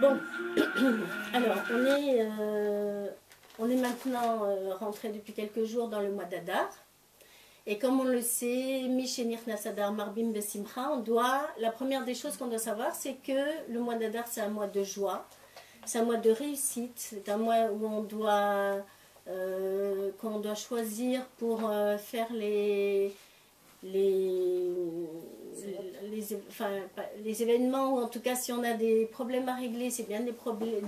Bon, alors on est maintenant rentré depuis quelques jours dans le mois d'Adar. Et comme on le sait, Mishenir Nasadar Marbim Besimcha, la première des choses qu'on doit savoir, c'est que le mois d'Adar, c'est un mois de joie, c'est un mois de réussite, c'est un mois où qu'on doit choisir pour faire les événements, ou en tout cas si on a des problèmes à régler, c'est bien de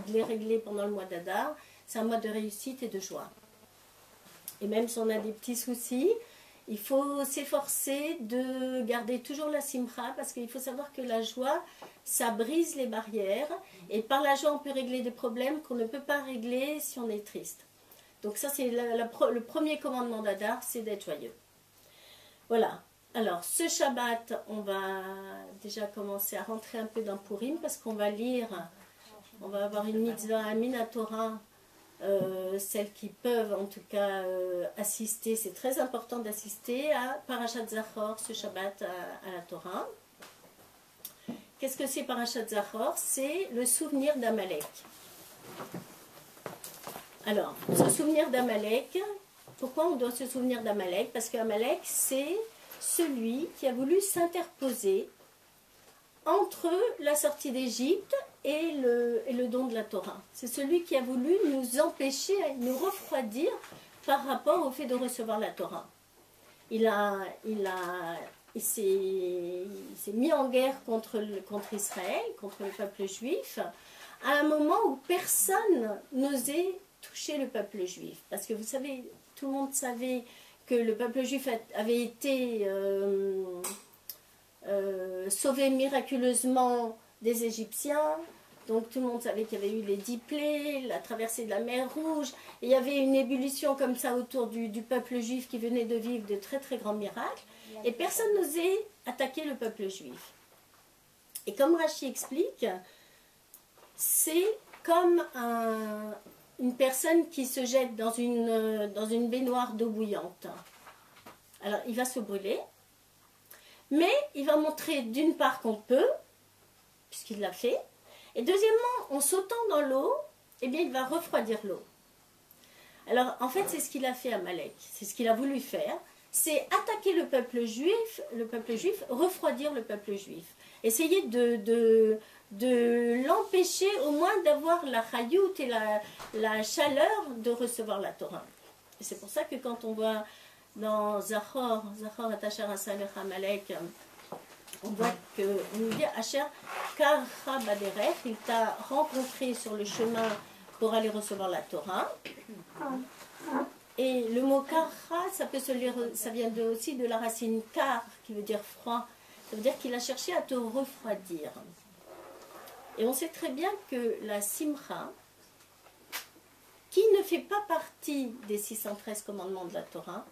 les régler pendant le mois d'Adar. C'est un mois de réussite et de joie. Et même si on a des petits soucis, il faut s'efforcer de garder toujours la simcha, parce qu'il faut savoir que la joie, ça brise les barrières, et par la joie on peut régler des problèmes qu'on ne peut pas régler si on est triste. Donc ça c'est le premier commandement d'Adar, c'est d'être joyeux. Voilà. Alors ce Shabbat, on va déjà commencer à rentrer un peu dans Purim, parce qu'on va lire, on va avoir une mitzvah, un Minatora. Celles qui peuvent en tout cas assister, c'est très important d'assister à Parashat Zachor ce Shabbat à la Torah. Qu'est-ce que c'est Parashat Zachor? C'est le souvenir d'Amalek. Alors, se souvenir d'Amalek, pourquoi on doit se souvenir d'Amalek? Parce qu'Amalek, c'est celui qui a voulu s'interposer entre la sortie d'Égypte et le don de la Torah. C'est celui qui a voulu nous empêcher, nous refroidir par rapport au fait de recevoir la Torah. Il s'est mis en guerre contre Israël, contre le peuple juif, à un moment où personne n'osait toucher le peuple juif. Parce que vous savez, tout le monde savait que le peuple juif avait été sauvé miraculeusement des Égyptiens. Donc tout le monde savait qu'il y avait eu les 10 plaies, la traversée de la mer Rouge, et il y avait une ébullition comme ça autour du peuple juif qui venait de vivre de très très grands miracles, et personne n'osait attaquer le peuple juif. Et comme Rashi explique, c'est comme une personne qui se jette dans une baignoire d'eau bouillante. Alors il va se brûler, mais il va montrer d'une part qu'on peut, puisqu'il l'a fait, et deuxièmement, en sautant dans l'eau, eh bien, il va refroidir l'eau. Alors, en fait, c'est ce qu'il a fait à Amalek. C'est ce qu'il a voulu faire. C'est attaquer le peuple juif, refroidir le peuple juif. Essayer de l'empêcher au moins d'avoir la chayout et la chaleur de recevoir la Torah. Et c'est pour ça que quand on voit dans Zachor Atachar Asalech Amalek, on voit qu'on nous dit Asher Karcha Baderech, il t'a rencontré sur le chemin pour aller recevoir la Torah. Et le mot Karcha, ça peut se lire, ça vient aussi de la racine Kar, qui veut dire froid. Ça veut dire qu'il a cherché à te refroidir. Et on sait très bien que la Simcha, qui ne fait pas partie des 613 commandements de la Torah,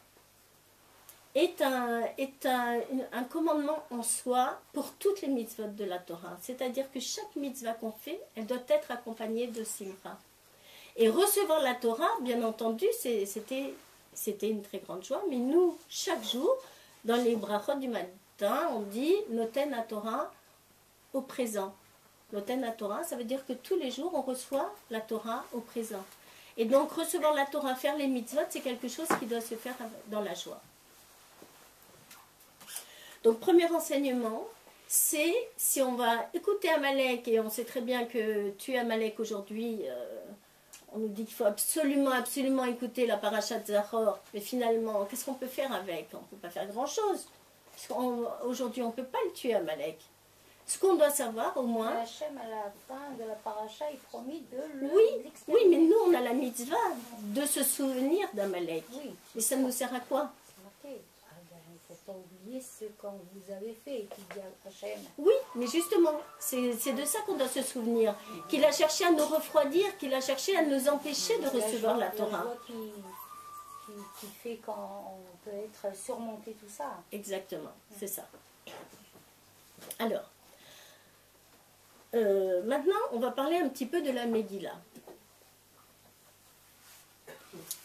est un commandement en soi pour toutes les mitzvot de la Torah. C'est-à-dire que chaque mitzvah qu'on fait, elle doit être accompagnée de simcha. Et recevoir la Torah, bien entendu, c'était une très grande joie, mais nous, chaque jour, dans les brachot du matin, on dit Noten à Torah au présent. Noten à Torah, ça veut dire que tous les jours, on reçoit la Torah au présent. Et donc, recevoir la Torah, faire les mitzvot, c'est quelque chose qui doit se faire dans la joie. Donc, premier enseignement, c'est, si on va écouter Amalek, et on sait très bien que tuer Amalek aujourd'hui, on nous dit qu'il faut absolument écouter la parashat Zachor, mais finalement, qu'est-ce qu'on peut faire avec? On ne peut pas faire grand-chose. Aujourd'hui, on ne peut pas le tuer Amalek. Ce qu'on doit savoir, au moins... Hachem, à la fin de la paracha, il promit de l'exterminer. Oui, mais nous, on a la mitzvah de se souvenir d'Amalek. Oui, mais ça nous sert à quoi? Il ne faut pas oublier ce qu'on vous avez fait, qui dit Hachem. Oui, mais justement, c'est de ça qu'on doit se souvenir. Qu'il a cherché à nous refroidir, qu'il a cherché à nous empêcher de recevoir la Torah. Qui fait qu'on peut être surmonté tout ça. Exactement, c'est ça. Alors, maintenant, on va parler un petit peu de la Megillah.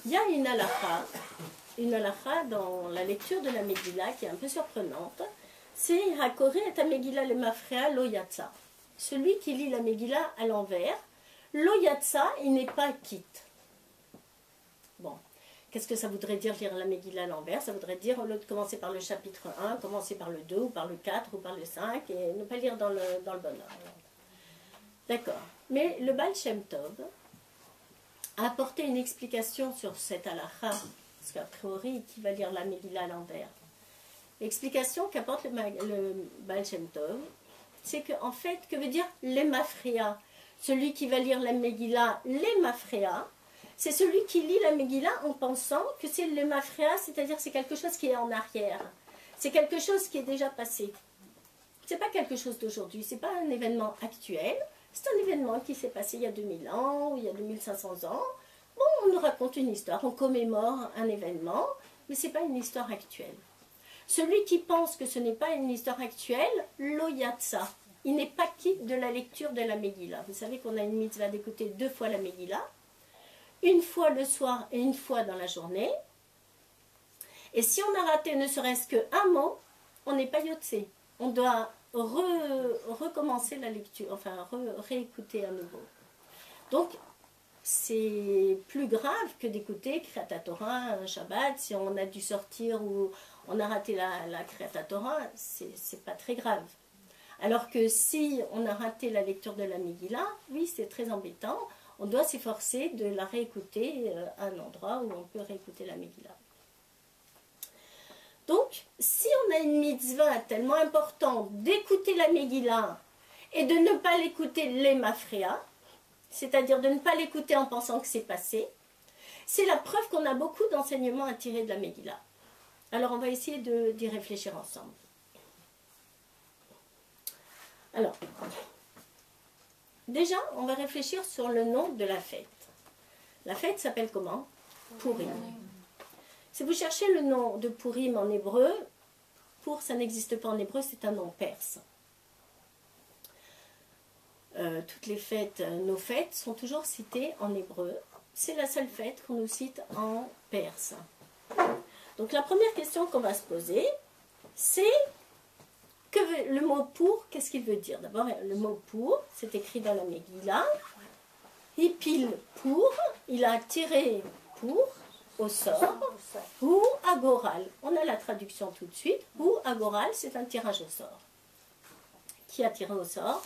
Il y a une halakha dans la lecture de la Megillah qui est un peu surprenante. C'est Hakore et Megillah le Mafrea lo Yatsa. celui qui lit la Megillah à l'envers, lo yatsa, il n'est pas quitte. Bon, qu'est-ce que ça voudrait dire lire la Megillah à l'envers? Ça voudrait dire, au lieu de commencer par le chapitre 1, commencer par le 2, ou par le 4, ou par le 5, et ne pas lire dans le bon ordre. D'accord. Mais le Baal Shem Tov a apporté une explication sur cette halakha, parce qu'a priori, qui va lire la Megillah à l'envers? L'explication qu'apporte le Baal Shem Tov, c'est qu'en fait, que veut dire l'emafria? Celui qui va lire la Megillah, l'emafria, c'est celui qui lit la Megillah en pensant que c'est l'emafria, c'est-à-dire c'est quelque chose qui est en arrière. C'est quelque chose qui est déjà passé. C'est pas quelque chose d'aujourd'hui, c'est pas un événement actuel, c'est un événement qui s'est passé il y a 2000 ans ou il y a 2500 ans. Bon, on nous raconte une histoire, on commémore un événement, mais c'est pas une histoire actuelle. Celui qui pense que ce n'est pas une histoire actuelle, lo yatsa, il n'est pas quitte de la lecture de la Megillah. Vous savez qu'on a une mitzvah d'écouter 2 fois la Megillah, une fois le soir et une fois dans la journée. Et si on a raté ne serait-ce qu'un mot, on n'est pas yotsé. On doit recommencer la lecture, enfin réécouter à nouveau. Donc, c'est plus grave que d'écouter Kriyat Torah un Shabbat. Si on a dû sortir ou on a raté la Kriyat Torah, c'est pas très grave. Alors que si on a raté la lecture de la Megillah, oui, c'est très embêtant. On doit s'efforcer de la réécouter à un endroit où on peut réécouter la Megillah. Donc, si on a une mitzvah tellement importante d'écouter la Megillah et de ne pas l'écouter l'emafria, c'est-à-dire de ne pas l'écouter en pensant que c'est passé, c'est la preuve qu'on a beaucoup d'enseignements à tirer de la Megillah. Alors, on va essayer d'y réfléchir ensemble. Alors, déjà, on va réfléchir sur le nom de la fête. La fête s'appelle comment? Purim. Si vous cherchez le nom de Purim en hébreu, pour ça n'existe pas en hébreu, c'est un nom perse. Toutes les fêtes, nos fêtes sont toujours citées en hébreu. C'est la seule fête qu'on nous cite en perse. Donc la première question qu'on va se poser, c'est le mot pour, qu'est-ce qu'il veut dire? D'abord, le mot pour, c'est écrit dans la Megillah. Hipil pour, il a tiré pour, au sort, ou agoral. On a la traduction tout de suite. Ou agoral, c'est un tirage au sort. Qui a tiré au sort?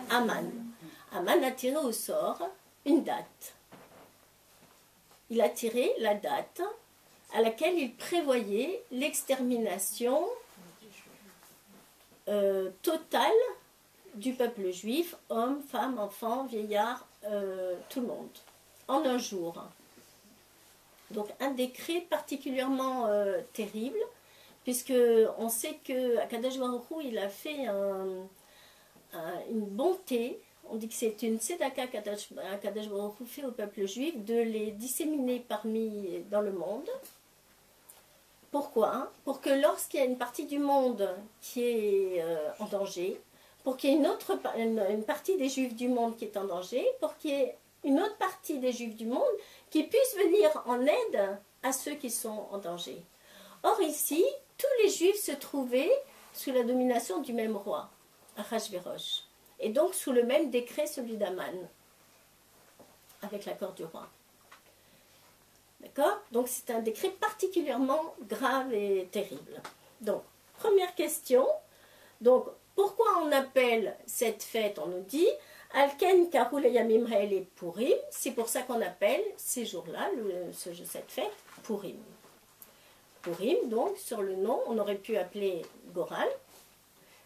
Aman. Aman a tiré au sort une date. Il a tiré la date à laquelle il prévoyait l'extermination totale du peuple juif, hommes, femmes, enfants, vieillards, tout le monde, en un jour. Donc un décret particulièrement terrible, puisque on sait que Akadosh Baruch Hu, il a fait une bonté. On dit que c'est une tzedaka qu'Akadosh Baruch Hu fait au peuple juif de les disséminer dans le monde. Pourquoi? Pour que lorsqu'il y a une partie du monde qui est en danger, pour qu'il y ait une partie des juifs du monde qui est en danger, pour qu'il y ait une autre partie des juifs du monde qui puisse venir en aide à ceux qui sont en danger. Or ici, tous les juifs se trouvaient sous la domination du même roi, Achashverosh, et donc sous le même décret, celui d'Aman, avec l'accord du roi. D'accord? Donc c'est un décret particulièrement grave et terrible. Donc, première question, donc pourquoi on appelle cette fête, on nous dit, Alken Karou Yamim Haele Purim, c'est pour ça qu'on appelle ces jours-là, cette fête, Purim. Purim, donc, sur le nom, on aurait pu appeler Goral,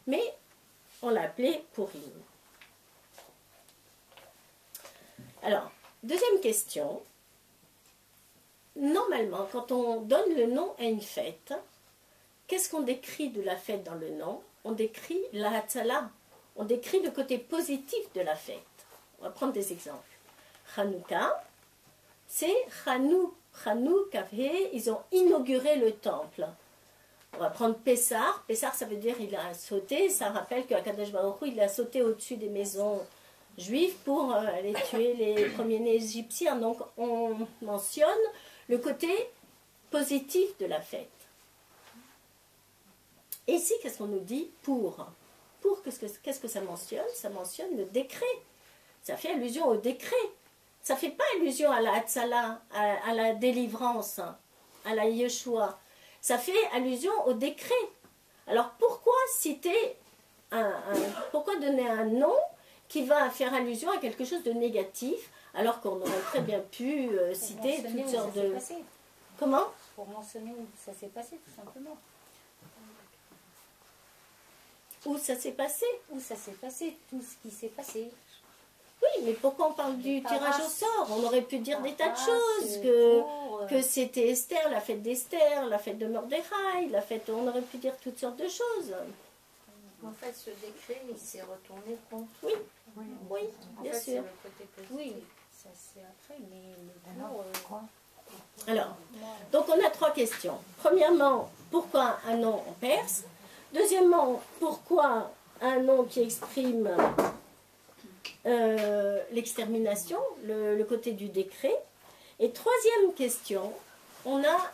mais on l'a appelé Purim. Alors, deuxième question. Normalement, quand on donne le nom à une fête, qu'est-ce qu'on décrit de la fête dans le nom? On décrit la Hatzala, on décrit le côté positif de la fête. On va prendre des exemples. Hanouka, c'est Hanouka, ils ont inauguré le temple. On va prendre Pessar. Pessar, ça veut dire il a sauté. Ça rappelle qu'Akadosh Baruch Hu, il a sauté au-dessus des maisons juives pour aller tuer les premiers-nés égyptiens. Donc on mentionne le côté positif de la fête. Et ici, qu'est-ce qu'on nous dit? Pour. pour, qu'est-ce que ça mentionne? Ça mentionne le décret. Ça fait allusion au décret. Ça ne fait pas allusion à la Hatzala, à la délivrance, à la Yeshua. Ça fait allusion au décret. Alors pourquoi citer pourquoi donner un nom qui va faire allusion à quelque chose de négatif, alors qu'on aurait très bien pu citer toutes sortes de... Comment? Pour mentionner où ça s'est passé, tout simplement. Où ça s'est passé? Où ça s'est passé, tout ce qui s'est passé. Oui, mais pourquoi on parle du tirage au sort? On aurait pu dire des tas de choses, que c'était Esther, la fête d'Esther, la fête de Mordechai, la fête... On aurait pu dire toutes sortes de choses. En fait, ce décret, il s'est retourné contre. Oui, oui, bien sûr. C'est le côté positif. Oui, ça c'est après, mais le cours... Alors, donc on a 3 questions. Premièrement, pourquoi un nom en perse? Deuxièmement, pourquoi un nom qui exprime l'extermination, le côté du décret? Et troisième question, on a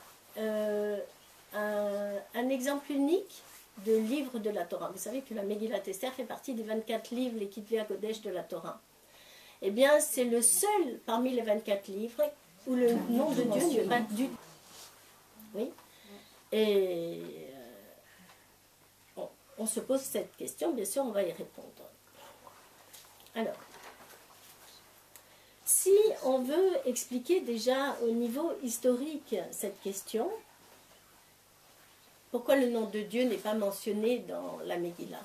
un exemple unique de livre de la Torah. Vous savez que la Megillat Esther fait partie des 24 livres, les Kitvei HaKodesh de la Torah. Eh bien, c'est le seul parmi les 24 livres où le nom de Dieu n'est pas du tout. Oui. Et on se pose cette question, bien sûr, on va y répondre. Alors, si on veut expliquer déjà au niveau historique cette question, pourquoi le nom de Dieu n'est pas mentionné dans la Megillah?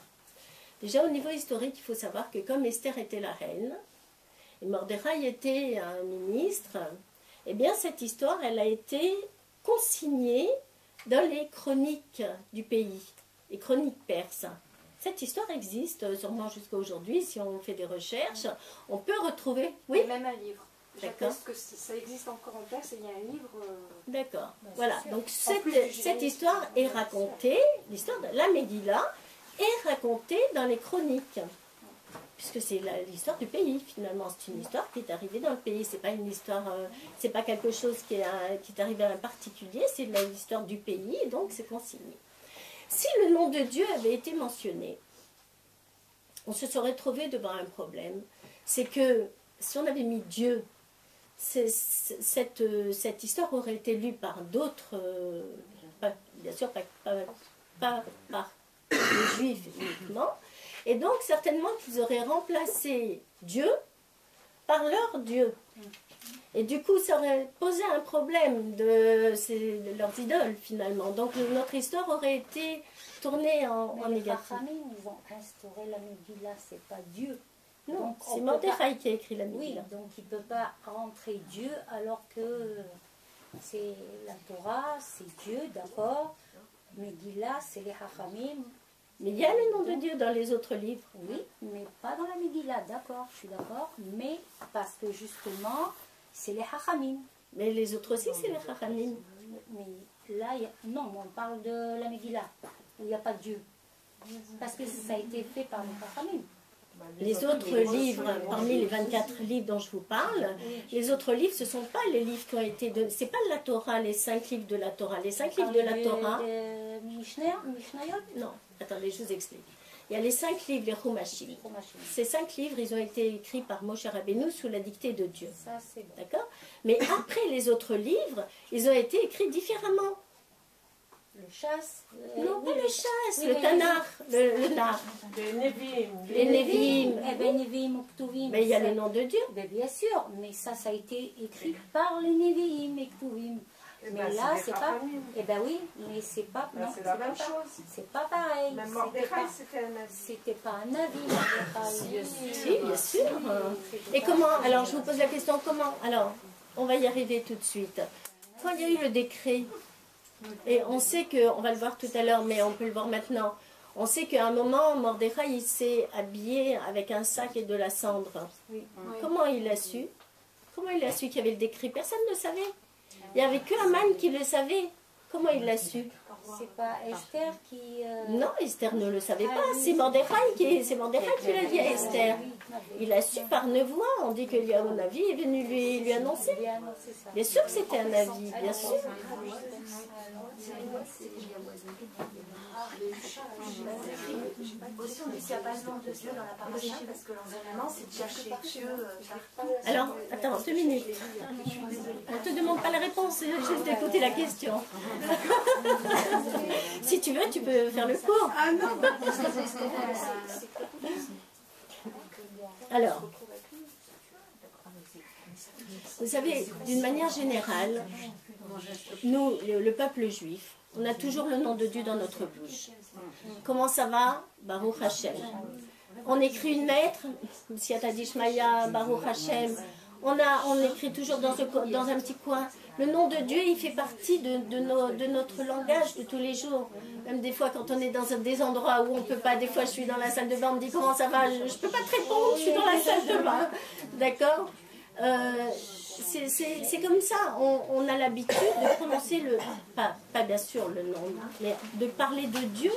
Déjà au niveau historique, il faut savoir que comme Esther était la reine, et Mordechai était un ministre, eh bien cette histoire, elle a été consignée dans les chroniques du pays, les chroniques perses. Cette histoire existe sûrement jusqu'à aujourd'hui, si on fait des recherches, on peut retrouver... Oui, et même un livre. D'accord. Que ça existe encore en perse et il y a un livre... D'accord. Voilà, donc cette histoire est racontée, l'histoire de la Megillah est racontée dans les chroniques. Puisque c'est l'histoire du pays, finalement. C'est une histoire qui est arrivée dans le pays. C'est pas une histoire, c'est pas quelque chose qui est arrivé à un particulier, c'est l'histoire du pays, et donc c'est consigné. Si le nom de Dieu avait été mentionné, on se serait trouvé devant un problème. C'est que si on avait mis Dieu, cette histoire aurait été lue par d'autres, bien sûr pas par les Juifs uniquement, et donc certainement qu'ils auraient remplacé Dieu par leur Dieu. Et du coup, ça aurait posé un problème de leurs idoles, finalement. Donc notre histoire aurait été tournée en négatif. Les Chachamim, ils ont instauré la Megillah, c'est pas Dieu. Non, c'est Mordechai qui a écrit la Megillah. Oui, donc il ne peut pas rentrer Dieu alors que c'est la Torah, c'est Dieu, d'accord. Megillah, c'est les Chachamim. Mais il y a le nom de Dieu dans les autres livres. Oui, mais pas dans la Megillah, d'accord, je suis d'accord. Mais parce que justement, c'est les Chachamim. Mais les autres aussi, c'est les Chachamim. Mais là, non, on parle de la Megillah, où il n'y a pas de Dieu. Parce que ça a été fait par les Chachamim. Les autres livres, parmi les 24 livres dont je vous parle, les autres livres, ce ne sont pas les livres qui ont été donnés. Ce n'est pas la Torah, les 5 livres de la Torah. Les 5 livres de la Torah... Mishnayot? Non, attendez, je vous explique. Il y a les 5 livres, les Chumashim. Ces 5 livres, ils ont été écrits par Moshe Rabbeinu sous la dictée de Dieu. Ça, c'est bon. D'accord? Mais après les autres livres, ils ont été écrits différemment. Le chasse. Non, pas le chasse, oui, le Tanakh, le Nar. Les Nevi'im. Les Nevi'im. Eh bien, Nevi'im ou Ktuvim. Mais il y a le nom de Dieu. Ben, bien sûr, mais ça a été écrit par les Nevi'im et Ktuvim. Mais là, c'est pas. Eh bien oui, mais c'est pas. Non, c'est la même chose. C'est pas pareil. Même Mordechai, c'était un avis. C'était pas un avis, Si, bien sûr. Et comment? Alors, je vous pose la question, comment? Alors, on va y arriver tout de suite. Quand il y a eu le décret, et on sait que, on va le voir tout à l'heure, mais on peut le voir maintenant, on sait qu'à un moment, Mordechai, il s'est habillé avec un sac et de la cendre. Oui. Comment il a su? Comment il a su qu'il y avait le décret? Personne ne le savait. Il n'y avait que Haman qui le savait. Comment il l'a su? C'est pas Esther qui... Non, Esther ne le savait pas. C'est Mordechai qui l'a dit à Esther. Il a su par une voix. On dit que Yahonavi est venu lui annoncer. Bien sûr que c'était un avis, bien sûr. Aussi, on dit qu'il n'y a pas le nom de Dieu dans la paracha parce que l'enseignement, c'est de chercher Dieu partout. Alors, attends, 2 minutes. On ne te demande pas la réponse, c'est juste d'écouter la question. Si tu veux, tu peux faire le cours. Alors, vous savez, d'une manière générale, nous, le peuple juif, on a toujours le nom de Dieu dans notre bouche. Comment ça va? Baruch Hashem. On écrit une lettre, Siata Dishmaya, Baruch Hashem. On écrit toujours dans un petit coin. Le nom de Dieu, il fait partie de notre langage de tous les jours. Même des fois, quand on est dans des endroits où on ne peut pas, des fois, je suis dans la salle de bain, on me dit comment ça va, je ne peux pas te répondre, je suis dans la salle de bain. D'accord? C'est comme ça, on a l'habitude de prononcer pas bien sûr le nom, mais de parler de Dieu.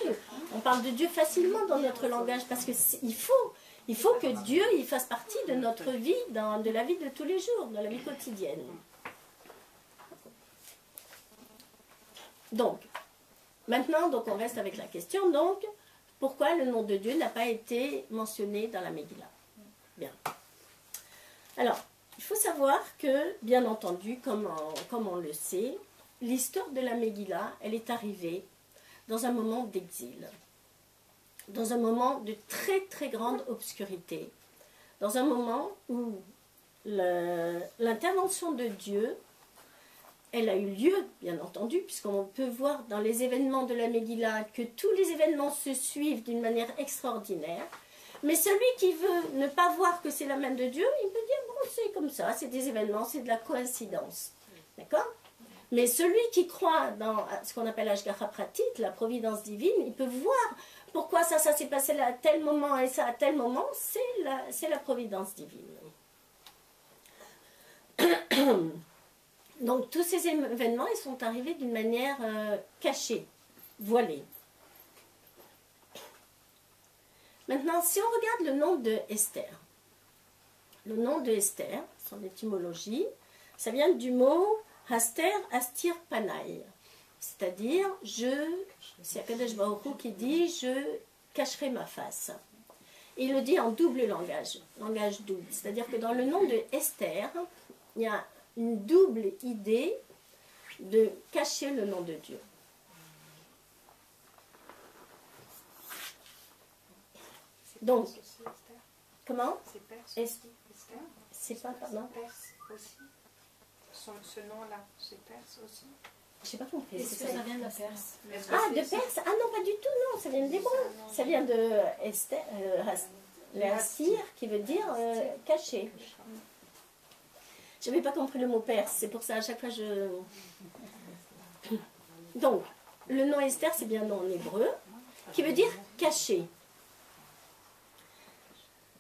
On parle de Dieu facilement dans notre langage parce qu'il faut que Dieu il fasse partie de notre vie, de la vie de tous les jours, de la vie quotidienne. Donc, maintenant, on reste avec la question, donc, pourquoi le nom de Dieu n'a pas été mentionné dans la Megillah? Bien. Alors, il faut savoir que, bien entendu, comme on le sait, l'histoire de la Megillah, elle est arrivée dans un moment d'exil, dans un moment de très très grande obscurité, dans un moment où l'intervention de Dieu, elle a eu lieu, bien entendu, puisqu'on peut voir dans les événements de la Megillah que tous les événements se suivent d'une manière extraordinaire. Mais celui qui veut ne pas voir que c'est la main de Dieu, il peut dire, bon, c'est comme ça, c'est des événements, c'est de la coïncidence. D'accord? Mais celui qui croit dans ce qu'on appelle Ashgacha Pratit, la providence divine, il peut voir pourquoi ça s'est passé à tel moment et ça à tel moment, c'est la providence divine. Donc tous ces événements, ils sont arrivés d'une manière cachée, voilée. Maintenant, si on regarde le nom de Esther, le nom de Esther, son étymologie, ça vient du mot Haster Astir Panay, c'est-à-dire c'est Akadosh Baruch Hu qui dit je cacherai ma face. Et il le dit en double langage double, c'est-à-dire que dans le nom de Esther, il y a une double idée de cacher le nom de Dieu. Donc, comment? C'est perse. Esther. C'est pas, pardon? perse aussi. Ce nom-là, c'est perse aussi. Je n'ai pas compris. Est-ce que ça vient de la Perse? Ah, de Perse? Ah non, pas du tout, non, ça vient d'hébreu. Ça vient de Esther, Astir, qui veut dire caché. Je n'avais pas compris le mot perse, c'est pour ça à chaque fois Donc, le nom Esther, c'est bien un nom en hébreu, qui veut dire caché.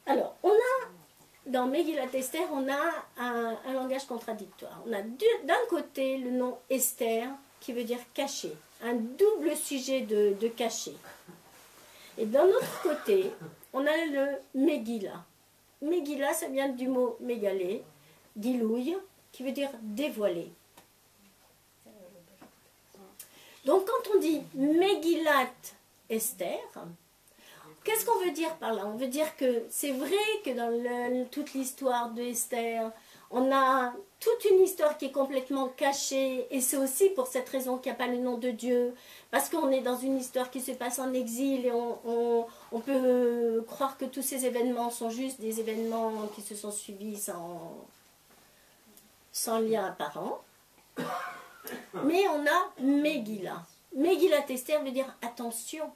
Alors, dans Megillat Esther, on a un langage contradictoire. On a d'un côté le nom Esther, qui veut dire caché, un double sujet de caché. Et d'un autre côté, on a le Megillah. Megillah, ça vient du mot mégalé, Gilouï, qui veut dire dévoiler. Donc quand on dit Megillat Esther, qu'est-ce qu'on veut dire par là? On veut dire que c'est vrai que dans toute l'histoire de Esther, on a toute une histoire qui est complètement cachée, et c'est aussi pour cette raison qu'il n'y a pas le nom de Dieu, parce qu'on est dans une histoire qui se passe en exil, et on peut croire que tous ces événements sont juste des événements qui se sont suivis sans lien apparent. Mais on a Megillah. Megillat Esther veut dire attention.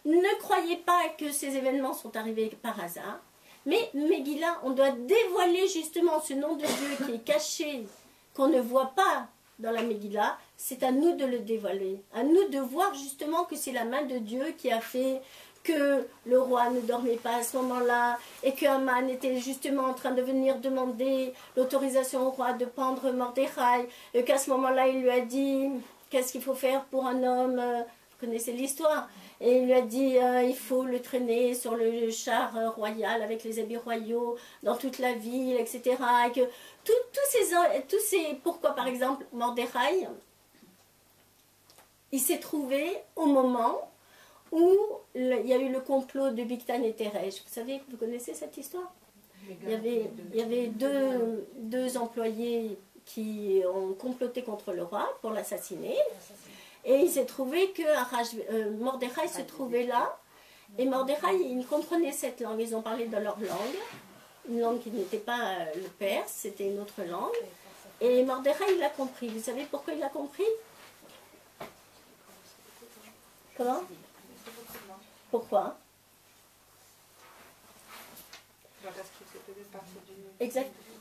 Ne croyez pas que ces événements sont arrivés par hasard. Mais Megillah, on doit dévoiler justement ce nom de Dieu qui est caché, qu'on ne voit pas dans la Megillah. C'est à nous de le dévoiler. À nous de voir justement que c'est la main de Dieu qui a fait que le roi ne dormait pas à ce moment-là et que Haman était justement en train de venir demander l'autorisation au roi de pendre Mordechai et qu'à ce moment-là il lui a dit qu'est-ce qu'il faut faire pour un homme, vous connaissez l'histoire. Et il lui a dit, il faut le traîner sur le char royal avec les habits royaux dans toute la ville, etc. Et que tous ces... Pourquoi, par exemple, Mordechai, il s'est trouvé au moment où il y a eu le complot de Bigtan et Teresh. Vous savez, vous connaissez cette histoire? Il y avait deux employés qui ont comploté contre le roi pour l'assassiner. Et il s'est trouvé que Mordechai se trouvait là. Et Mordechai, il comprenait cette langue. Ils ont parlé de leur langue. Une langue qui n'était pas le perse, c'était une autre langue. Et Mordechai, il a compris. Vous savez pourquoi il a compris? Comment? Pourquoi?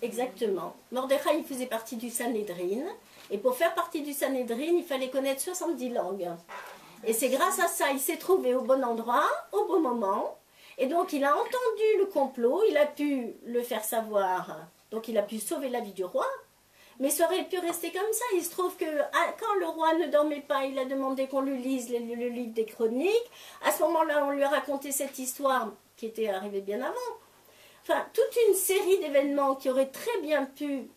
Exactement. Mordechai, il faisait partie du Sanhédrin. Et pour faire partie du Sanhédrin, il fallait connaître 70 langues. Et c'est grâce à ça, il s'est trouvé au bon endroit, au bon moment. Et donc, il a entendu le complot, il a pu le faire savoir. Donc, il a pu sauver la vie du roi. Mais ça aurait pu rester comme ça. Il se trouve que quand le roi ne dormait pas, il a demandé qu'on lui lise le livre des chroniques. À ce moment-là, on lui a raconté cette histoire qui était arrivée bien avant. Enfin, toute une série d'événements qui auraient très bien pu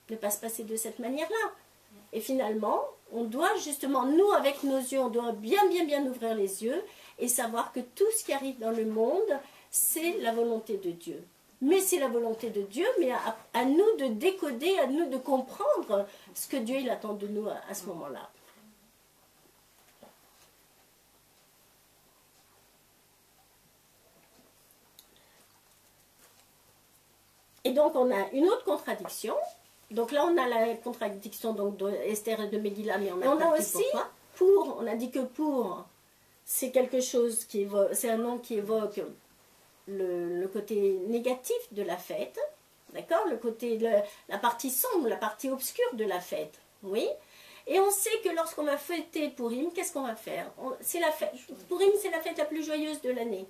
ne pas se passer de cette manière-là. Et finalement, on doit justement, nous, avec nos yeux, on doit bien ouvrir les yeux et savoir que tout ce qui arrive dans le monde, c'est la volonté de Dieu. Mais c'est la volonté de Dieu, mais à nous de décoder, à nous de comprendre ce que Dieu il attend de nous à ce moment-là. Et donc, on a une autre contradiction. Donc là, on a la contradiction donc, d'Esther et de Megillah, mais on a aussi pour, on a dit que pour, c'est quelque chose qui évoque, c'est un nom qui évoque le côté négatif de la fête, d'accord, le côté, la partie sombre, la partie obscure de la fête, oui. Et on sait que lorsqu'on va fêter Purim, qu'est-ce qu'on va faire? C'est la fête. Purim, c'est la fête la plus joyeuse de l'année.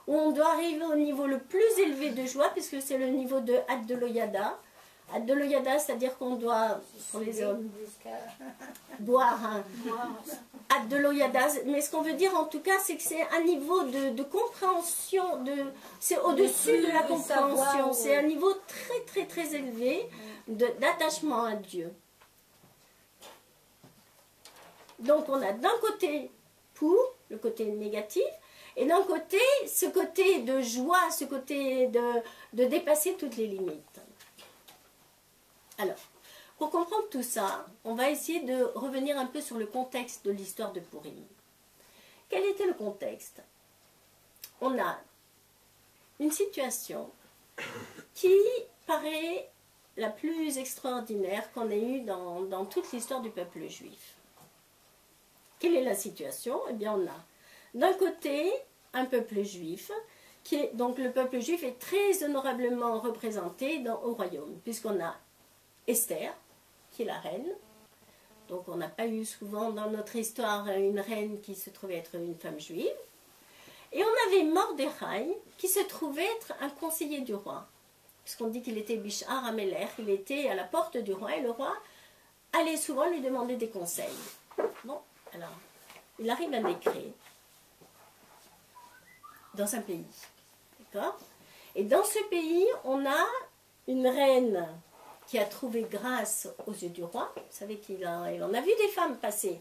Où on doit arriver au niveau le plus élevé de joie, puisque c'est le niveau de Had de l'Oyada. Had de l'Oyada, c'est-à-dire qu'on doit, pour les hommes, boire. Hein. Had de l'Oyada, mais ce qu'on veut dire en tout cas, c'est que c'est un niveau de compréhension, c'est au-dessus de la compréhension. C'est un niveau très élevé d'attachement à Dieu. Donc on a d'un côté pour, le côté négatif, et d'un côté, ce côté de joie, ce côté de dépasser toutes les limites. Alors, pour comprendre tout ça, on va essayer de revenir un peu sur le contexte de l'histoire de Purim. Quel était le contexte? On a une situation qui paraît la plus extraordinaire qu'on ait eue dans toute l'histoire du peuple juif. Quelle est la situation? Eh bien, on a d'un côté un peuple juif, donc le peuple juif est très honorablement représenté au royaume, puisqu'on a Esther, qui est la reine. Donc on n'a pas eu souvent dans notre histoire une reine qui se trouvait être une femme juive. Et on avait Mordechai, qui se trouvait être un conseiller du roi. Puisqu'on dit qu'il était Bishar Amelech, il était à la porte du roi, et le roi allait souvent lui demander des conseils. Bon, alors, il arrive un décret dans un pays. D'accord? Et dans ce pays, on a une reine qui a trouvé grâce aux yeux du roi. Vous savez qu'il en a vu des femmes passer.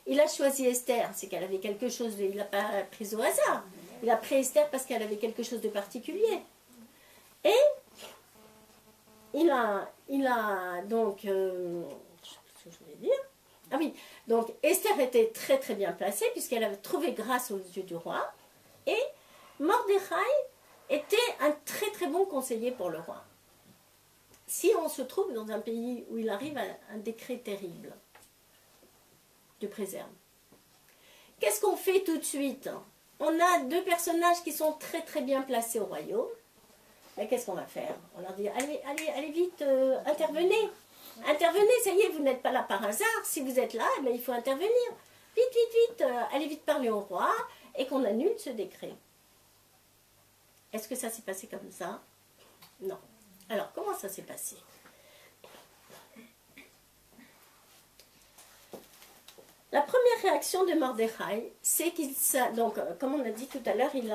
Il a choisi Esther, c'est qu'elle avait quelque chose, il n'a pas pris au hasard. Il a pris Esther parce qu'elle avait quelque chose de particulier. Et il a donc, je sais plus ce que je voulais dire. Ah oui, donc Esther était très bien placée puisqu'elle avait trouvé grâce aux yeux du roi. Et Mordechai était un très bon conseiller pour le roi. Si on se trouve dans un pays où il arrive un décret terrible de préserve, qu'est-ce qu'on fait tout de suite? On a deux personnages qui sont très bien placés au royaume. Mais qu'est-ce qu'on va faire? On leur dit, allez vite, intervenez. Intervenez, ça y est, vous n'êtes pas là par hasard. Si vous êtes là, il faut intervenir. Vite, allez vite parler au roi et qu'on annule ce décret. Est-ce que ça s'est passé comme ça? Non. Alors, comment ça s'est passé? La première réaction de Mordechai, c'est donc, comme on a dit tout à l'heure, il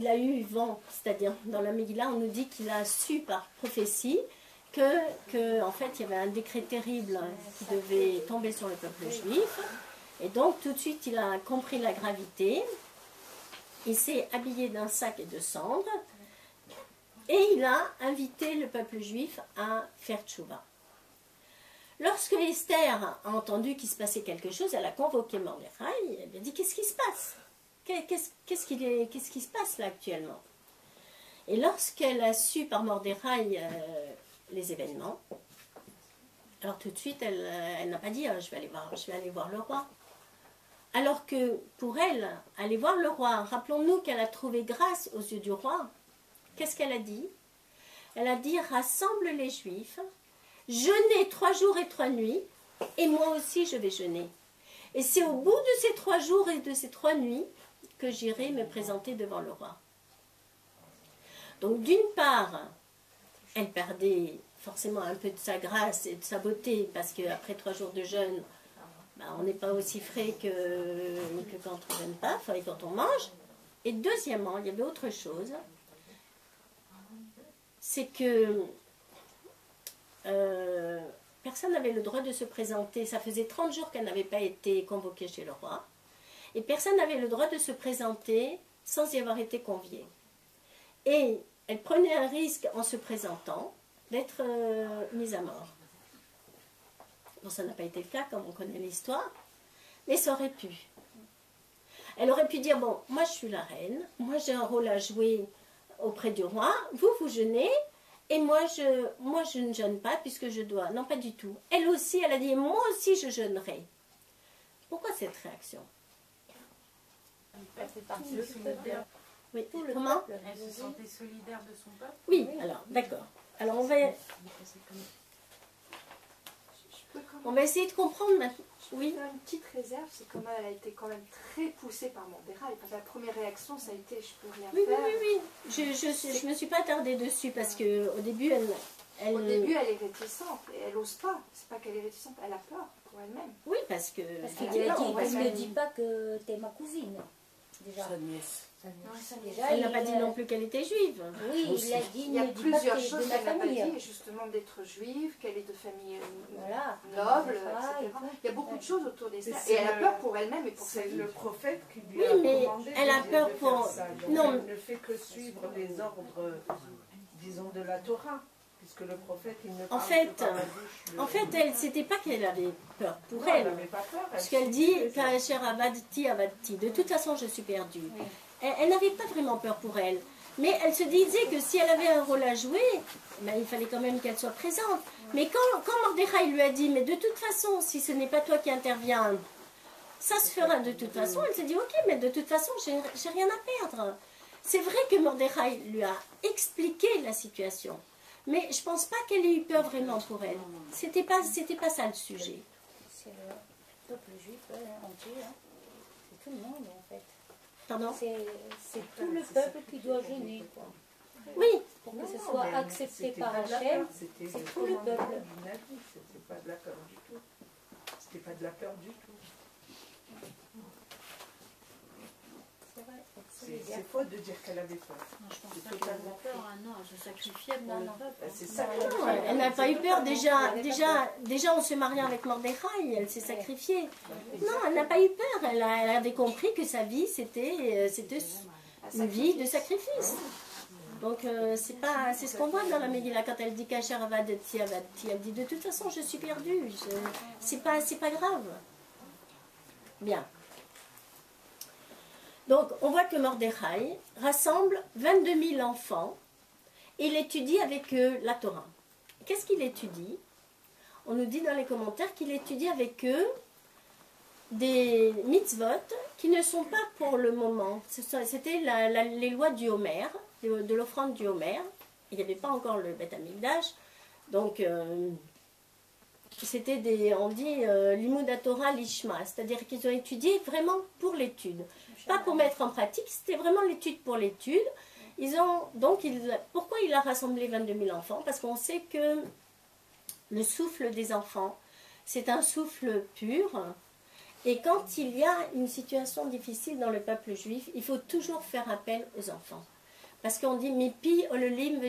a eu vent, c'est-à-dire dans la Megillah, on nous dit qu'il a su par prophétie que en fait, il y avait un décret terrible qui devait tomber sur le peuple juif. Et donc, tout de suite, il a compris la gravité. Il s'est habillé d'un sac et de cendres. Et il a invité le peuple juif à faire tchouva. Lorsque Esther a entendu qu'il se passait quelque chose, elle a convoqué Mordechai. Elle lui a dit, qu'est-ce qui se passe? Qu'est-ce qui se passe là actuellement? Et lorsqu'elle a su par Mordechai les événements, alors tout de suite, elle n'a pas dit, je vais aller voir le roi. Alors que pour elle, aller voir le roi, rappelons-nous qu'elle a trouvé grâce aux yeux du roi. Qu'est-ce qu'elle a dit? Elle a dit, rassemble les Juifs, jeûnez 3 jours et 3 nuits, et moi aussi je vais jeûner. Et c'est au bout de ces 3 jours et de ces 3 nuits que j'irai me présenter devant le roi. Donc d'une part, elle perdait forcément un peu de sa grâce et de sa beauté, parce qu'après 3 jours de jeûne, on n'est pas aussi frais que quand on ne jeûne pas, enfin, et quand on mange. Et deuxièmement, il y avait autre chose, c'est que personne n'avait le droit de se présenter. Ça faisait 30 jours qu'elle n'avait pas été convoquée chez le roi. Et personne n'avait le droit de se présenter sans y avoir été convié. Et elle prenait un risque en se présentant d'être mise à mort. Bon, ça n'a pas été le cas, comme on connaît l'histoire, mais ça aurait pu. Elle aurait pu dire, bon, moi je suis la reine, moi j'ai un rôle à jouer auprès du roi, vous jeûnez, et moi je ne jeûne pas puisque je dois. Non, pas du tout. Elle aussi, elle a dit, moi aussi je jeûnerai. Pourquoi cette réaction? Elle fait partie du peuple. Oui. Tout le Comment? peuple. Elle se sentait solidaire de son peuple. Oui, alors, d'accord. Alors on va essayer de comprendre maintenant. Oui. Une petite réserve, c'est comme elle a été quand même très poussée par Mordechai. La première réaction, ça a été, je peux rien faire. Oui. Je me suis pas attardée dessus parce que au début, Au début, elle est réticente et elle n'ose pas. C'est pas qu'elle est réticente, elle a peur pour elle-même. Oui, parce que... Parce qu'il a dit, il ne dit pas que t'es ma cousine. Déjà. Sa nièce. Déjà, Elle n'a pas dit non plus qu'elle était juive. Oui, il a dit, Il y a ne dis pas plusieurs que t'es choses de ma qu'elle n'a pas famille. dit, justement d'être juive, qu'elle est de famille Voilà. noble, Ah, etc. Il y a beaucoup de choses autour d'Esther. C'est Et elle a le- peur pour elle-même et pour sa C'est vie. le prophète qui lui Oui, a mais commandé elle a de peur faire pour- ça. Donc non. elle ne fait que suivre les ordres, disons, de la Torah. Puisque le prophète, il ne parle fait, que par la bouche. En fait, elle, c'était pas qu'elle avait peur pour Non, elle. n'avait pas peur. Parce qu'elle dit, Kacher avadti, avadti. De toute façon, je suis perdue. Elle n'avait pas vraiment peur pour elle. Mais elle se disait que si elle avait un rôle à jouer, ben, il fallait quand même qu'elle soit présente. Mais quand Mordechai lui a dit, mais de toute façon, si ce n'est pas toi qui interviens, ça se fera de toute façon, elle s'est dit, ok, mais de toute façon, j'ai rien à perdre. C'est vrai que Mordechai lui a expliqué la situation. Mais je pense pas qu'elle ait eu peur vraiment pour elle. C'était pas ça le sujet. C'est le peuple juif entier. Hein. C'est tout le monde en fait. Pardon? C'est tout le peuple qui doit jeûner. Quoi. Oui. Pour que ce soit accepté par Hachem, c'est tout le peuple. C'était pas de la peur du tout. C'était pas de la peur du tout. C'est vrai. C'est faux de dire qu'elle avait peur. Non, je pense pas qu'elle avait peur. Ah non, elle se sacrifiait pour le peuple. C'est ça. Non, elle n'a pas eu peur. Déjà, on se mariait avec Mordechai, elle s'est sacrifiée. Non, elle n'a pas eu peur. Elle avait compris que sa vie, c'était une vie de sacrifice. Donc, c'est ce qu'on voit dans la Megillah quand elle dit Kacher avadti, avadti. Elle dit de toute façon, je suis perdue. C'est pas grave. Bien. Donc, on voit que Mordechai rassemble 22 000 enfants et il étudie avec eux la Torah. Qu'est-ce qu'il étudie? On nous dit dans les commentaires qu'il étudie avec eux des mitzvot qui ne sont pas pour le moment. C'était les lois du Homer, de l'offrande du Homer. Il n'y avait pas encore le Beth Amikdash. Donc, c'était on dit l'imoud Torah lishma, c'est-à-dire qu'ils ont étudié vraiment pour l'étude. Pas pour mettre en pratique, c'était vraiment l'étude pour l'étude. Pourquoi il a rassemblé 22 000 enfants? Parce qu'on sait que le souffle des enfants, c'est un souffle pur. Et quand il y a une situation difficile dans le peuple juif, il faut toujours faire appel aux enfants. Parce qu'on dit Mipi ololim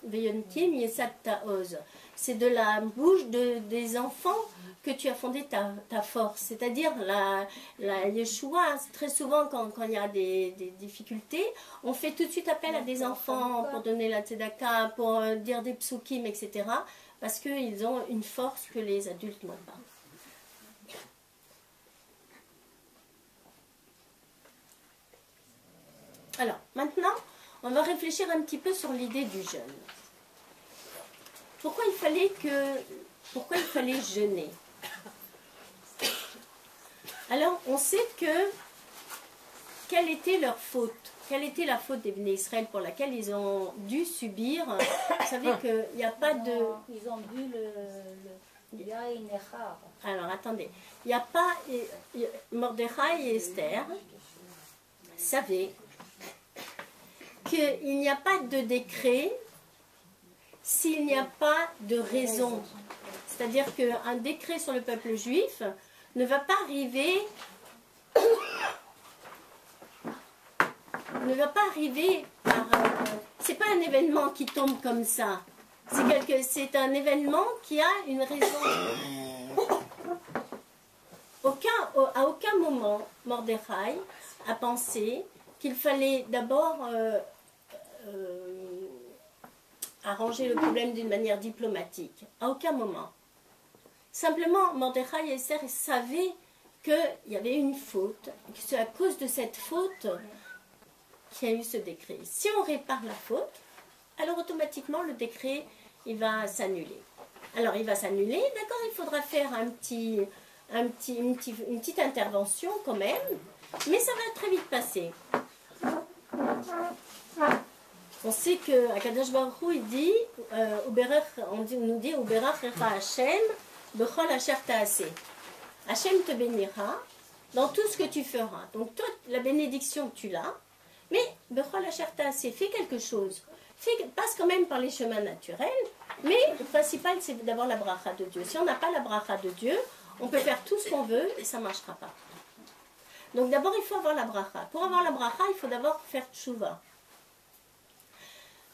veyonkim yesat ta'oz. C'est de la bouche des enfants que tu as fondé ta force. C'est-à-dire la Yeshua, très souvent quand il y a des difficultés, on fait tout de suite appel à des enfants pour donner la tzedaka, pour dire des psukim, etc. Parce qu'ils ont une force que les adultes n'ont pas. Alors, maintenant, on va réfléchir un petit peu sur l'idée du jeûne. Pourquoi il fallait jeûner? Alors, on sait quelle était leur faute? Quelle était la faute des Bnei Israël pour laquelle ils ont dû subir? Vous savez qu'il n'y a pas de... Ils ont bu le yain Nechar. Alors, attendez. Il n'y a pas... Mordechai et Esther savaient qu'il n'y a pas de décret s'il n'y a pas de raison. C'est-à-dire qu'un décret sur le peuple juif ne va pas arriver par... c'est pas un événement qui tombe comme ça. C'est un événement qui a une raison. À aucun moment, Mordechai a pensé qu'il fallait d'abord arranger le problème d'une manière diplomatique. À aucun moment. Simplement, Mordechai et Esther savaient qu'il y avait une faute, et que c'est à cause de cette faute qu'il y a eu ce décret. Si on répare la faute, alors automatiquement le décret il va s'annuler. Alors il va s'annuler, d'accord, il faudra faire une petite intervention quand même, mais ça va très vite passer. On sait que Akadosh Baruch Hu, il dit, on nous dit Uberach Recha Hashem Bechol Asher Taaseh. Hashem te bénira dans tout ce que tu feras. Donc toi, la bénédiction tu l'as, mais Bechol Asher Taaseh, fais quelque chose. Passe quand même par les chemins naturels, mais le principal c'est d'avoir la bracha de Dieu. Si on n'a pas la bracha de Dieu, on peut faire tout ce qu'on veut et ça ne marchera pas. Donc d'abord il faut avoir la bracha. Pour avoir la bracha, il faut d'abord faire tchouva.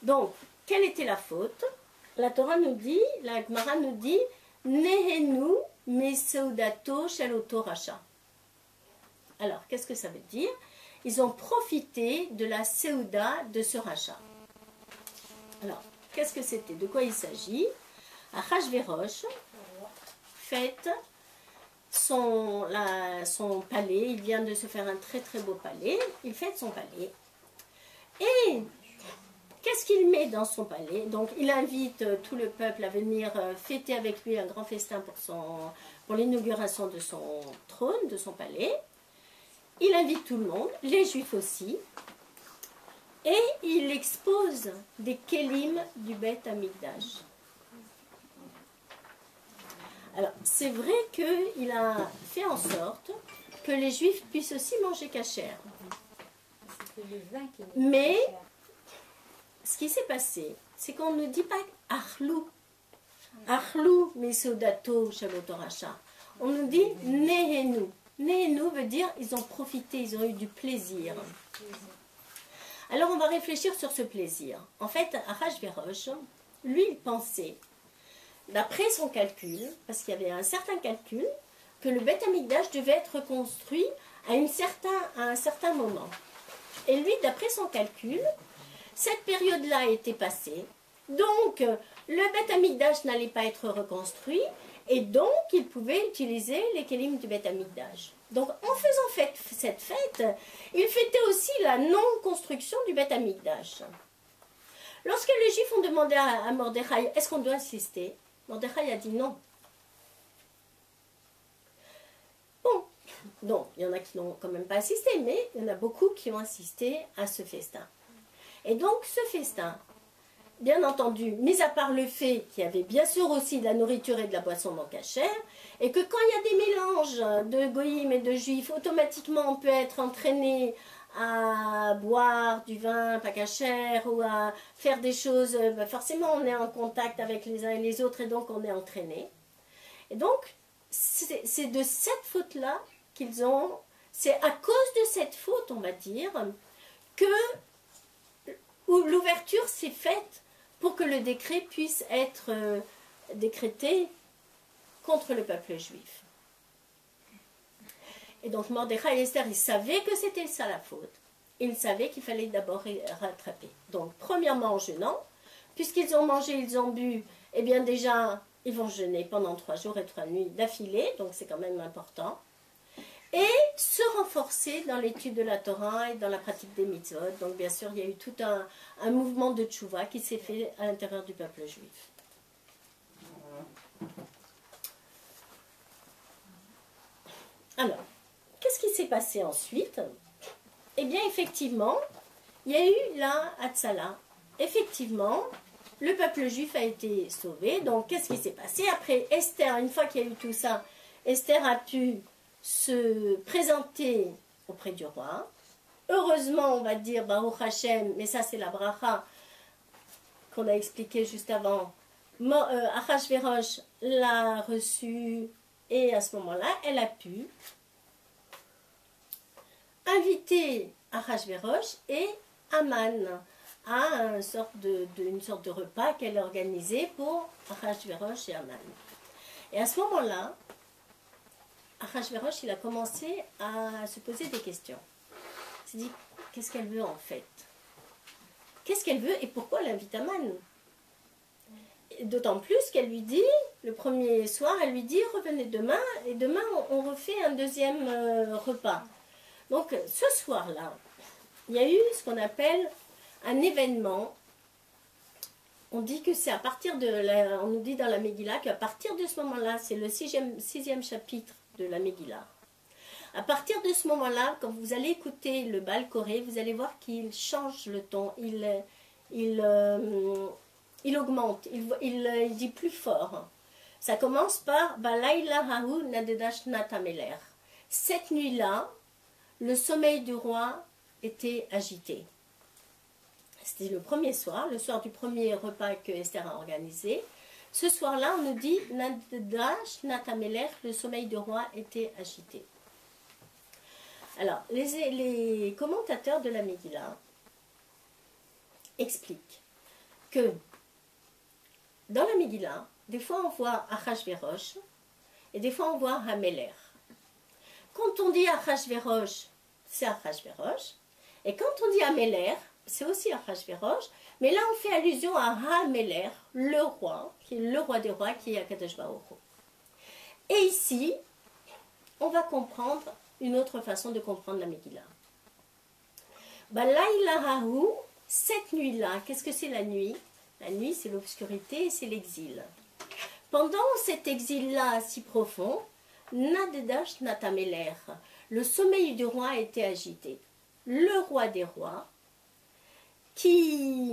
Donc, quelle était la faute? La Torah nous dit, la Gemara nous dit, Nehenu meseudato shel oto racha. Alors, qu'est-ce que ça veut dire? Ils ont profité de la Séouda de ce rachat. Alors, qu'est-ce que c'était? De quoi il s'agit? Achashverosh fête son palais. Il vient de se faire un très très beau palais. Il fête son palais. Et qu'est-ce qu'il met dans son palais? Donc, il invite tout le peuple à venir fêter avec lui un grand festin pour l'inauguration de son trône, de son palais. Il invite tout le monde, les Juifs aussi. Et il expose des kélim du Beth Amikdash. Alors, c'est vrai qu'il a fait en sorte que les Juifs puissent aussi manger cachère. Mais ce qui s'est passé, c'est qu'on ne dit pas Achlou. Achlou mesodato shalotoracha. On nous dit Nehenu. Nehenu veut dire ils ont profité, ils ont eu du plaisir. Alors on va réfléchir sur ce plaisir. En fait, Achashverosh, lui, il pensait, d'après son calcul, parce qu'il y avait un certain calcul, que le Beth Amikdash devait être construit à un certain moment. Et lui, d'après son calcul, cette période-là était passée, donc le Beth Amikdash n'allait pas être reconstruit, et donc il pouvait utiliser les kélim du Beth Amikdash. Donc en faisant cette fête, il fêtait aussi la non-construction du Beth Amikdash. Lorsque les Juifs ont demandé à Mordechai, est-ce qu'on doit assister? Mordechai a dit non. Bon, donc il y en a qui n'ont quand même pas assisté, mais il y en a beaucoup qui ont assisté à ce festin. Et donc ce festin, bien entendu, mis à part le fait qu'il y avait bien sûr aussi de la nourriture et de la boisson non cachère, et que quand il y a des mélanges de goïm et de juifs, automatiquement on peut être entraîné à boire du vin pas cachère ou à faire des choses, forcément on est en contact avec les uns et les autres et donc on est entraîné. Et donc c'est de cette faute-là qu'ils ont, c'est à cause de cette faute, on va dire, que l'ouverture s'est faite pour que le décret puisse être décrété contre le peuple juif. Et donc Mordechai et Esther, ils savaient que c'était ça la faute. Ils savaient qu'il fallait d'abord rattraper. Donc premièrement en jeûnant, puisqu'ils ont mangé, ils ont bu, eh bien déjà, ils vont jeûner pendant 3 jours et 3 nuits d'affilée, donc c'est quand même important. Et se renforcer dans l'étude de la Torah et dans la pratique des mitzvot. Donc bien sûr, il y a eu tout un mouvement de tchouva qui s'est fait à l'intérieur du peuple juif. Alors, qu'est-ce qui s'est passé ensuite? Eh bien, effectivement, il y a eu la Hatzala. Effectivement, le peuple juif a été sauvé. Donc, qu'est-ce qui s'est passé? Après Esther, une fois qu'il y a eu tout ça, Esther a pu se présenter auprès du roi. Heureusement, on va dire, Baruch Hashem, mais ça c'est la bracha qu'on a expliqué juste avant. Achashverosh l'a reçue et à ce moment-là, elle a pu inviter Achashverosh et Haman à une sorte de repas qu'elle a organisé pour Achashverosh et Haman. Et à ce moment-là, Achashverosh, il a commencé à se poser des questions. Il s'est dit, qu'est-ce qu'elle veut en fait? Qu'est-ce qu'elle veut et pourquoi elle invite Haman? D'autant plus qu'elle lui dit, le premier soir, elle lui dit, revenez demain, et demain on refait un deuxième repas. Donc ce soir-là, il y a eu ce qu'on appelle un événement. On dit que c'est à partir de on nous dit dans la Megillah qu'à partir de ce moment-là, c'est le sixième chapitre de la Megillah. À partir de ce moment-là, quand vous allez écouter le Baal Koré, vous allez voir qu'il change le ton, il augmente, il dit plus fort. Ça commence par Balayla Hahu Nadedash Natameler. Cette nuit-là, le sommeil du roi était agité. C'était le premier soir, le soir du premier repas que Esther a organisé. Ce soir-là, on nous dit Nadedash Natameler, le sommeil du roi était agité. Alors, les commentateurs de la Megillah expliquent que dans la Megillah, des fois on voit Achashverosh et des fois on voit Hameler. Quand on dit Achashverosh, c'est Achashverosh. Et quand on dit Hameler, c'est aussi Achashverosh. Mais là, on fait allusion à Hameler, le roi, qui est le roi des rois, qui est Akadosh Baruch Hu. Et ici, on va comprendre une autre façon de comprendre la Megillah. Balaylahahu, cette nuit-là, qu'est-ce que c'est la nuit? La nuit, c'est l'obscurité et c'est l'exil. Pendant cet exil-là si profond, Nadedash Natameler, le sommeil du roi était agité. Le roi des rois, qui...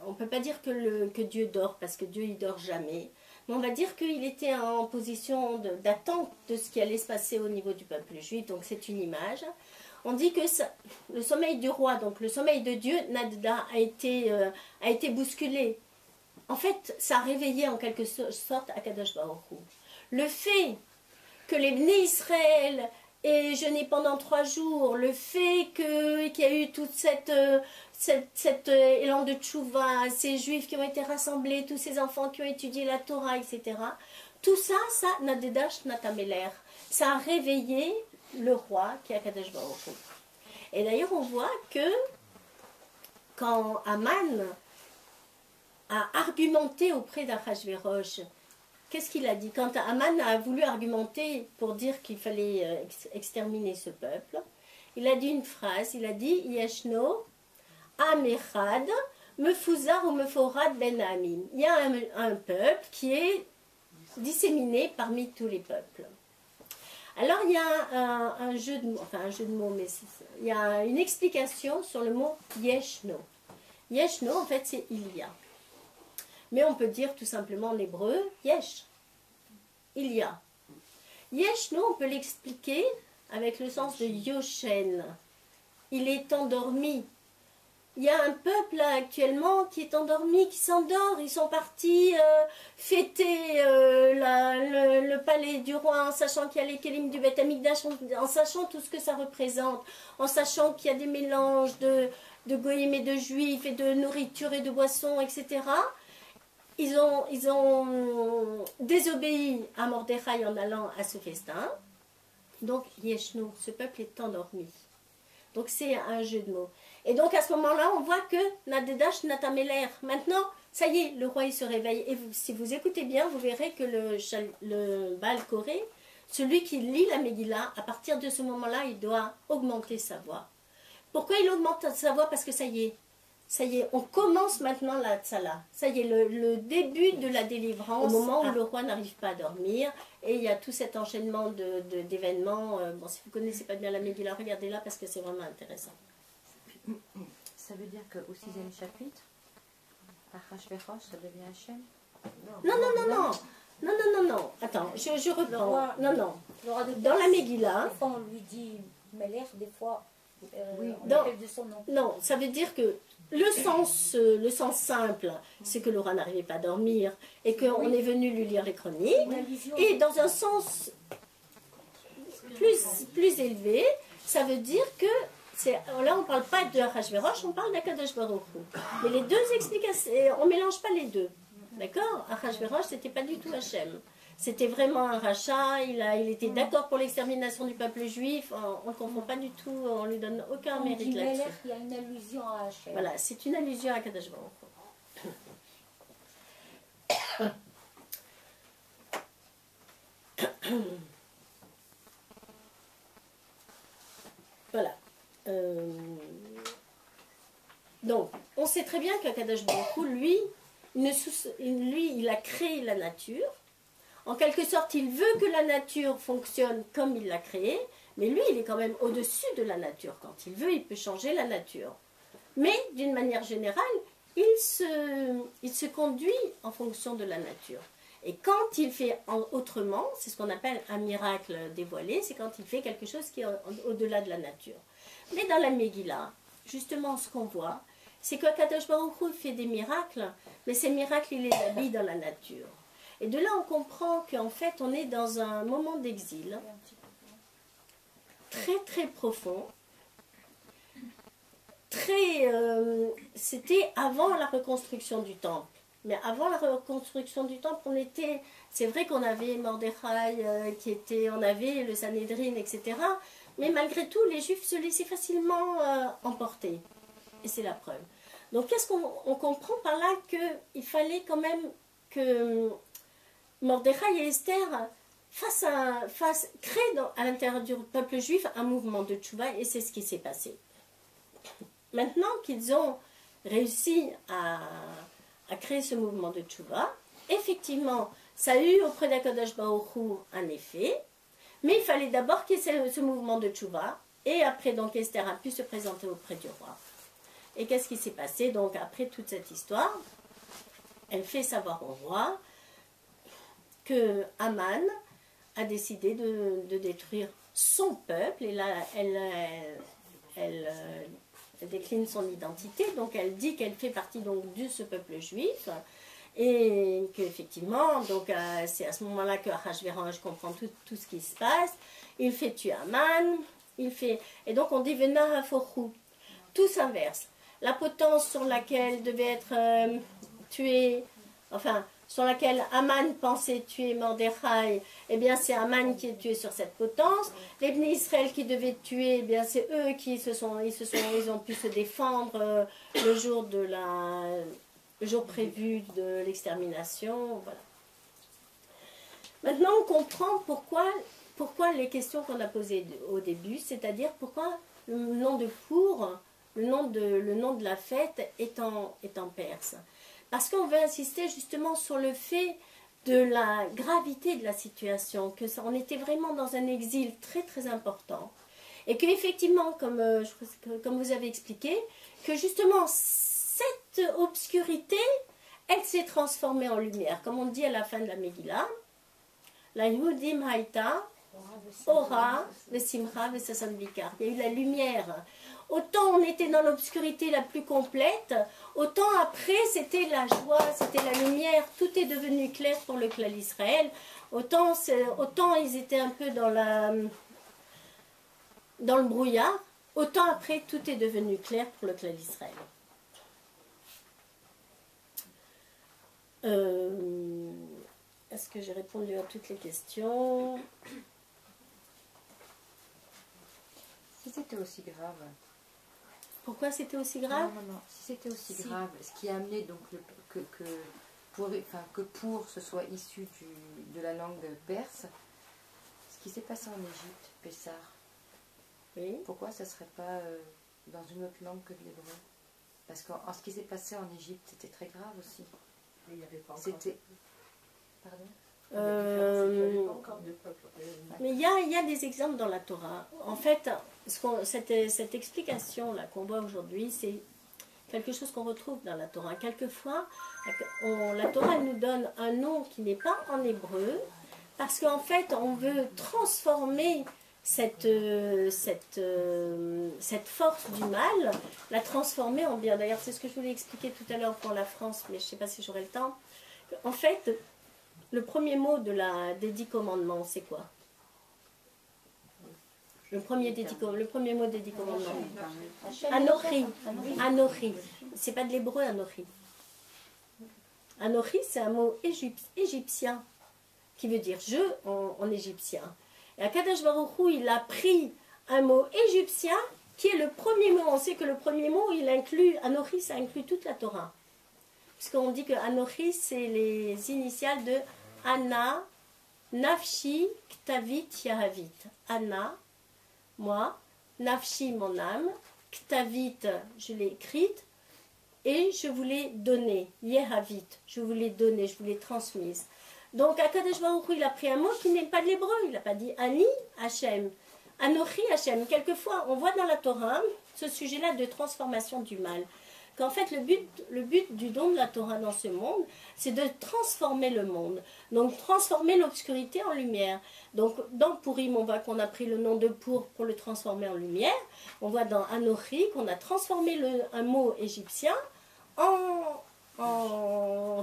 On ne peut pas dire que Dieu dort, parce que Dieu il dort jamais. Mais on va dire qu'il était en position d'attente de ce qui allait se passer au niveau du peuple juif. Donc c'est une image. On dit que le sommeil du roi, donc le sommeil de Dieu, Nadda, a été bousculé. En fait, ça a réveillé en quelque sorte Akadosh Baruch Hu. Le fait que les Bnei Israël aient jeûné pendant 3 jours, le fait qu'il y a eu toute cet élan de tchouva, ces juifs qui ont été rassemblés, tous ces enfants qui ont étudié la Torah, etc. Tout ça, Nadedash Natameler, ça a réveillé le roi qui est Akadosh Baruch Hu. Et d'ailleurs, on voit que quand Haman a argumenté auprès d'Achashverosh, qu'est-ce qu'il a dit? Quand Haman a voulu argumenter pour dire qu'il fallait exterminer ce peuple, il a dit une phrase, il a dit « Yeshno Amechad Mefuzar ou Meforad Ben Amim ». Il y a un peuple qui est disséminé parmi tous les peuples. Alors il y a un jeu de mots, mais il y a une explication sur le mot Yeshno. Yeshno, en fait, c'est il y a. Mais on peut dire tout simplement en hébreu Yesh. Il y a. Yeshno, on peut l'expliquer avec le sens de Yoshen. Il est endormi. Il y a un peuple là, actuellement qui est endormi, qui s'endort. Ils sont partis fêter le palais du roi, en sachant qu'il y a les kélim du Beth Amikdash, en sachant tout ce que ça représente, en sachant qu'il y a des mélanges de goïm et de juifs, et de nourriture et de boissons, etc. Ils ont désobéi à Mordechai en allant à ce festin. Donc, Yeshnu, ce peuple est endormi. Donc, c'est un jeu de mots. Et donc, à ce moment-là, on voit que Nadedash Natameler. Maintenant, ça y est, le roi, il se réveille. Et si vous écoutez bien, vous verrez que le Baal Koré, celui qui lit la Megillah, à partir de ce moment-là, il doit augmenter sa voix. Pourquoi il augmente sa voix? Parce que ça y est, on commence maintenant la Tzala. Ça y est, le début de la délivrance, au moment où le roi n'arrive pas à dormir. Et il y a tout cet enchaînement d'événements. Bon, si vous ne connaissez pas bien la Megillah, regardez-la parce que c'est vraiment intéressant. Ça veut dire qu'au 6e chapitre, Achashverosh, ça devient Hachem? Non. Attends, je reprends. Non. Dans la Megillah... Des fois, on lui dit Meler, des fois, on Dans- appelle de son nom. Non, ça veut dire que le sens simple, c'est que le roi n'arrivait pas à dormir et qu'on est venu lui lire les chroniques. Une allusion. Et dans un sens plus élevé, ça veut dire que là on ne parle pas de Achashverosh, on parle d'Akadosh Baruch Hu. Mais les deux explications, on ne mélange pas les deux. D'accord? Achashverosh, c'était pas du tout Hachem. C'était vraiment un rachat, il était d'accord pour l'extermination du peuple juif, on ne confond pas du tout, on ne lui donne aucun On mérite dit Meler, là-dessus. il y a une allusion à Hachem. Voilà, c'est une allusion à Kadosh Baruch Hu. Voilà. Donc, on sait très bien qu'Akadosh Baruch Hu, lui, il a créé la nature. En quelque sorte, il veut que la nature fonctionne comme il l'a créée, mais lui, il est quand même au-dessus de la nature. Quand il veut, il peut changer la nature. Mais, d'une manière générale, il se conduit en fonction de la nature. Et quand il fait autrement, c'est ce qu'on appelle un miracle dévoilé, c'est quand il fait quelque chose qui est au-delà de la nature. Mais dans la Megillah, justement, ce qu'on voit, c'est que Kadosh Baruch Hu fait des miracles, mais ces miracles, il les habille dans la nature. Et de là, on comprend qu'en fait, on est dans un moment d'exil très, très profond. C'était avant la reconstruction du temple. Mais avant la reconstruction du temple, c'est vrai qu'on avait Mordechai, on avait le Sanhédrin, etc. Mais malgré tout, les Juifs se laissaient facilement emporter. Et c'est la preuve. Donc, qu'est-ce qu'on comprend par là? Qu'il fallait quand même que Mordechai et Esther créent à l'intérieur du peuple juif un mouvement de tchouva, et c'est ce qui s'est passé. Maintenant qu'ils ont réussi à créer ce mouvement de tchouva, effectivement, ça a eu auprès d'Akadosh Baruch Hu un effet, mais il fallait d'abord qu'il y ait ce mouvement de tchouva, et après, donc, Esther a pu se présenter auprès du roi. Et qu'est-ce qui s'est passé? Donc, après toute cette histoire, elle fait savoir au roi que Haman a décidé de détruire son peuple, et là, elle décline son identité, donc elle dit qu'elle fait partie donc de ce peuple juif, et qu'effectivement, donc c'est à ce moment-là que Achashverosh comprend tout ce qui se passe. Il fait tuer Haman, et donc on dit Vena Haforhu, tout s'inverse. La potence sur laquelle devait être tué, sur laquelle Haman pensait tuer Mordechai, eh bien c'est Haman qui est tué sur cette potence. Les Bnei Israël qui devaient tuer, eh bien c'est eux qui ils ont pu se défendre le jour prévu de l'extermination. Voilà. Maintenant on comprend pourquoi les questions qu'on a posées au début, c'est-à-dire pourquoi le nom de Four, le nom de la fête est en perse. Parce qu'on veut insister justement sur le fait de la gravité de la situation, qu'on était vraiment dans un exil très très important. Et qu'effectivement, comme vous avez expliqué, que justement cette obscurité, elle s'est transformée en lumière. Comme on dit à la fin de la Megillah, la Yehudim Haïta, Ora, le Simcha, le Sassan Bikar. Il y a eu la lumière. Autant on était dans l'obscurité la plus complète, autant après c'était la joie, c'était la lumière, tout est devenu clair pour le clan d'Israël. Autant ils étaient un peu dans le brouillard, autant après tout est devenu clair pour le clan d'Israël. Est-ce que j'ai répondu à toutes les questions? Si c'était aussi grave. Pourquoi c'était aussi grave? Non. Si c'était aussi grave, ce qui a amené donc que pour ce soit issu de la langue perse, ce qui s'est passé en Égypte, Pessar. Oui. Pourquoi ça ne serait pas dans une autre langue que de l'hébreu? Parce qu'en ce qui s'est passé en Égypte, c'était très grave aussi. Il n'y avait pas encore. C'était. Pardon? Mais il y a des exemples dans la Torah. En fait, cette explication-là qu'on voit aujourd'hui, c'est quelque chose qu'on retrouve dans la Torah. Quelquefois, la Torah nous donne un nom qui n'est pas en hébreu, parce qu'en fait, on veut transformer cette force du mal, la transformer en bien. D'ailleurs, c'est ce que je voulais expliquer tout à l'heure pour la France, mais je ne sais pas si j'aurai le temps. En fait, le premier mot des 10 commandements, c'est quoi? Le premier mot des 10 commandements. Anochi. Anochi. C'est pas de l'hébreu, Anochi. Anochi, c'est un mot égyptien qui veut dire je en égyptien. Et Akadosh Baruch Hu, il a pris un mot égyptien qui est le premier mot. On sait que le premier mot, il inclut, Anochi, ça inclut toute la Torah. Puisqu'on dit que Anochi, c'est les initiales de Anna, Nafshi, Ktavit, Yahavit. Anna, moi, Nafshi, mon âme, Ktavit, je l'ai écrite, et je vous l'ai donnée. Yahavit, je vous l'ai donnée, je vous l'ai transmise. Donc, Akadosh Baruch Hu, il a pris un mot qui n'est pas de l'hébreu. Il n'a pas dit Ani Hachem, Anochi Hachem. Quelquefois, on voit dans la Torah ce sujet-là de transformation du mal. Qu'en fait, le but du don de la Torah dans ce monde, c'est de transformer le monde. Donc, transformer l'obscurité en lumière. Donc, dans Purim, on voit qu'on a pris le nom de pour le transformer en lumière. On voit dans Anochi qu'on a transformé un mot égyptien en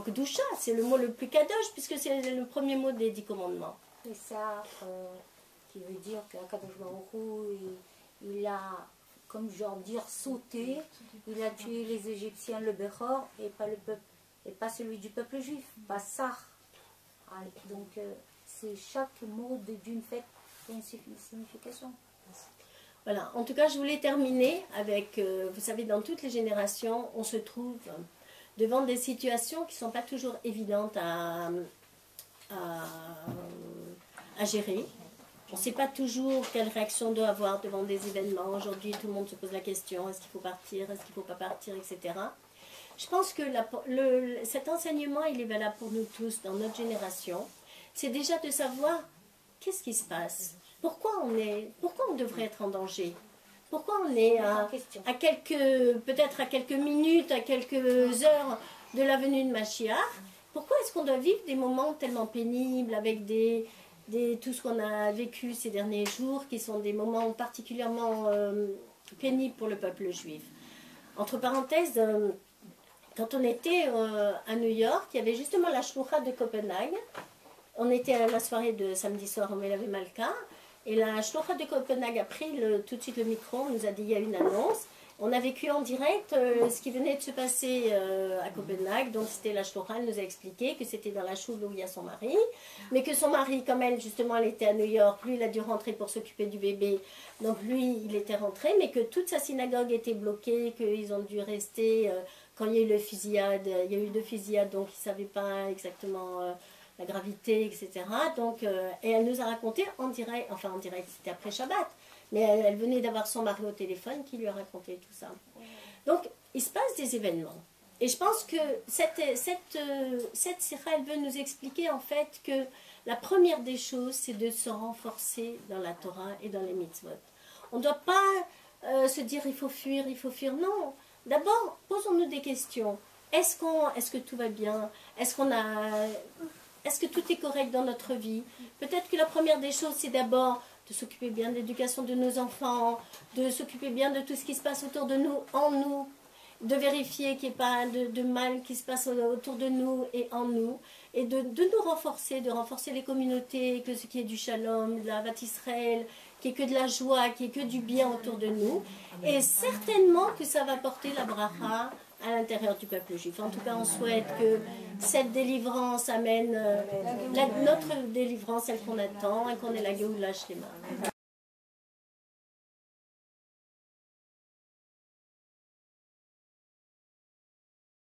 Gdusha. C'est le mot le plus kadosh, puisque c'est le premier mot des 10 commandements. Et ça, qui veut dire qu'Akadosh Baruch Hu, il a, comme genre dire, sauté, il a tué les Égyptiens, le Bechor, et pas celui du peuple juif, pas Sar. Donc, c'est chaque mot d'une fête qui a une signification. Voilà, en tout cas, je voulais terminer avec, vous savez, dans toutes les générations, on se trouve devant des situations qui ne sont pas toujours évidentes à gérer. On ne sait pas toujours quelle réaction on doit avoir devant des événements. Aujourd'hui, tout le monde se pose la question, est-ce qu'il faut partir, est-ce qu'il ne faut pas partir, etc. Je pense que cet enseignement, il est valable pour nous tous, dans notre génération. C'est déjà de savoir qu'est-ce qui se passe. Pourquoi on devrait être en danger? Pourquoi on est peut-être à quelques minutes, à quelques heures de la venue de Mashiach? Pourquoi est-ce qu'on doit vivre des moments tellement pénibles avec tout ce qu'on a vécu ces derniers jours, qui sont des moments particulièrement pénibles pour le peuple juif? Entre parenthèses, quand on était à New York, il y avait justement la Shlucha de Copenhague. On était à la soirée de samedi soir au Melavé Malka. Et la Shlucha de Copenhague a pris tout de suite le micro, on nous a dit il y a une annonce. On a vécu en direct ce qui venait de se passer à Copenhague. Donc c'était la Shlucha, elle nous a expliqué que c'était dans la choule où il y a son mari. Mais que son mari, comme elle, justement, elle était à New York, lui il a dû rentrer pour s'occuper du bébé. Donc lui, il était rentré, mais que toute sa synagogue était bloquée, qu'ils ont dû rester, quand il y a eu le fusillade, il y a eu 2 fusillades, donc ils ne savaient pas exactement... la gravité, etc. Donc, et elle nous a raconté en direct, c'était après Shabbat, mais elle venait d'avoir son mari au téléphone qui lui a raconté tout ça. Donc, il se passe des événements. Et je pense que cette sira, elle veut nous expliquer en fait que la première des choses, c'est de se renforcer dans la Torah et dans les mitzvot. On ne doit pas se dire il faut fuir. Non. D'abord, posons-nous des questions. Est-ce que tout va bien? Est-ce qu'on a est-ce que tout est correct dans notre vie? Peut-être que la première des choses, c'est d'abord de s'occuper bien de l'éducation de nos enfants, de s'occuper bien de tout ce qui se passe autour de nous, en nous, de vérifier qu'il n'y ait pas de mal qui se passe autour de nous et en nous, et de nous renforcer, de renforcer les communautés, que ce qui est du shalom, de la Havat Israël, qu'il n'y ait que de la joie, qu'il n'y ait que du bien autour de nous, et certainement que ça va porter la bracha à l'intérieur du peuple juif. En tout cas, on souhaite que cette délivrance amène notre délivrance, celle qu'on attend, et qu'on ait la Géoula Shlema.